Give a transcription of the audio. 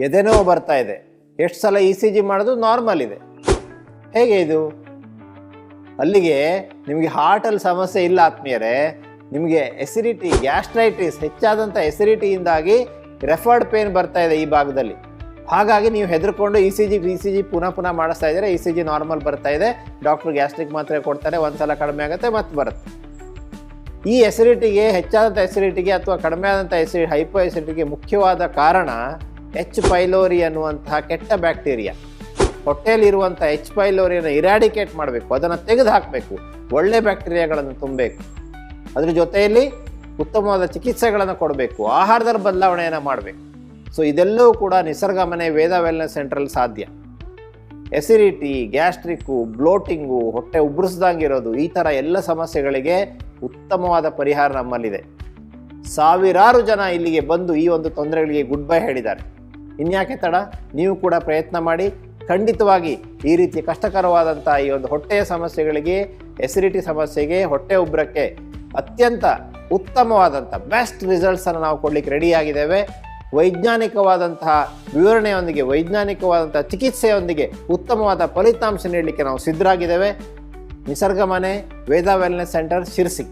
ಎದೆನೋವು ಬರ್ತಾ ಇದೆ, ಎಷ್ಟು ಸಲ ಇ ಸಿ ಜಿ ಮಾಡೋದು ನಾರ್ಮಲ್ ಇದೆ. ಹೇಗೆ ಇದು? ಅಲ್ಲಿಗೆ ನಿಮಗೆ ಹಾರ್ಟಲ್ಲಿ ಸಮಸ್ಯೆ ಇಲ್ಲ ಆತ್ಮೀಯರೇ, ನಿಮಗೆ ಎಸಿಡಿಟಿ, ಗ್ಯಾಸ್ಟ್ರೈಟಿಸ್, ಹೆಚ್ಚಾದಂಥ ಎಸಿಡಿಟಿಯಿಂದಾಗಿ ರೆಫರ್ಡ್ ಪೇನ್ ಬರ್ತಾ ಇದೆ ಈ ಭಾಗದಲ್ಲಿ. ಹಾಗಾಗಿ ನೀವು ಹೆದರ್ಕೊಂಡು ಇ ಸಿ ಜಿ ಪುನಃ ಮಾಡಿಸ್ತಾ ಇದ್ದೀರಾ. ಇ ಸಿ ಜಿ ನಾರ್ಮಲ್ ಬರ್ತಾ ಇದೆ, ಡಾಕ್ಟ್ರು ಗ್ಯಾಸ್ಟ್ರಿಕ್ ಮಾತ್ರೆ ಕೊಡ್ತಾರೆ, ಒಂದು ಸಲ ಕಡಿಮೆ ಆಗುತ್ತೆ ಮತ್ತೆ ಬರುತ್ತೆ. ಈ ಎಸಿಡಿಟಿಗೆ, ಹೆಚ್ಚಾದಂಥ ಎಸಿಡಿಟಿಗೆ ಅಥವಾ ಕಡಿಮೆ ಆದಂಥ ಹೈಪೋ ಎಸಿಡಿಟಿಗೆ ಮುಖ್ಯವಾದ ಕಾರಣ ಎಚ್ ಪೈಲೋರಿ ಅನ್ನುವಂತಹ ಕೆಟ್ಟ ಬ್ಯಾಕ್ಟೀರಿಯಾ. ಹೊಟ್ಟೆಯಲ್ಲಿರುವಂಥ ಎಚ್ ಪೈಲೋರಿಯನ್ನು ಇರಾಡಿಕೇಟ್ ಮಾಡಬೇಕು, ಅದನ್ನು ತೆಗೆದು ಹಾಕಬೇಕು, ಒಳ್ಳೆ ಬ್ಯಾಕ್ಟೀರಿಯಾಗಳನ್ನು ತುಂಬಬೇಕು. ಅದ್ರ ಜೊತೆಯಲ್ಲಿ ಉತ್ತಮವಾದ ಚಿಕಿತ್ಸೆಗಳನ್ನು ಕೊಡಬೇಕು, ಆಹಾರದಲ್ಲಿ ಬದಲಾವಣೆಯನ್ನು ಮಾಡಬೇಕು. ಸೊ ಇದೆಲ್ಲವೂ ಕೂಡ ನಿಸರ್ಗ ಮನೆ ವೇದ ವೆಲ್ನೆಸ್ ಸೆಂಟ್ರಲ್ಲಿ ಸಾಧ್ಯ. ಎಸಿಡಿಟಿ, ಗ್ಯಾಸ್ಟ್ರಿಕ್ಕು, ಬ್ಲೋಟಿಂಗು, ಹೊಟ್ಟೆ ಉಬ್ಬರಿಸ್ದಂಗಿರೋದು, ಈ ಥರ ಎಲ್ಲ ಸಮಸ್ಯೆಗಳಿಗೆ ಉತ್ತಮವಾದ ಪರಿಹಾರ ನಮ್ಮಲ್ಲಿದೆ. ಸಾವಿರಾರು ಜನ ಇಲ್ಲಿಗೆ ಬಂದು ಈ ಒಂದು ತೊಂದರೆಗಳಿಗೆ ಗುಡ್ ಬೈ ಹೇಳಿದ್ದಾರೆ. ಇನ್ಯಾಕೆ ತಡ? ನೀವು ಕೂಡ ಪ್ರಯತ್ನ ಮಾಡಿ. ಖಂಡಿತವಾಗಿ ಈ ರೀತಿ ಕಷ್ಟಕರವಾದಂಥ ಈ ಒಂದು ಹೊಟ್ಟೆಯ ಸಮಸ್ಯೆಗಳಿಗೆ, ಎಸಿಡಿಟಿ ಸಮಸ್ಯೆಗೆ, ಹೊಟ್ಟೆ ಉಬ್ಬರಕ್ಕೆ ಅತ್ಯಂತ ಉತ್ತಮವಾದಂಥ ಬೆಸ್ಟ್ ರಿಸಲ್ಟ್ಸನ್ನು ನಾವು ಕೊಡಲಿಕ್ಕೆ ರೆಡಿಯಾಗಿದ್ದೇವೆ. ವೈಜ್ಞಾನಿಕವಾದಂತಹ ವಿವರಣೆಯೊಂದಿಗೆ, ವೈಜ್ಞಾನಿಕವಾದಂಥ ಚಿಕಿತ್ಸೆಯೊಂದಿಗೆ ಉತ್ತಮವಾದ ಫಲಿತಾಂಶ ನೀಡಲಿಕ್ಕೆ ನಾವು ಸಿದ್ಧರಾಗಿದ್ದೇವೆ. ನಿಸರ್ಗ ಮನೆ ವೇದ ವೆಲ್ನೆಸ್ ಸೆಂಟರ್, ಶಿರಸಿ.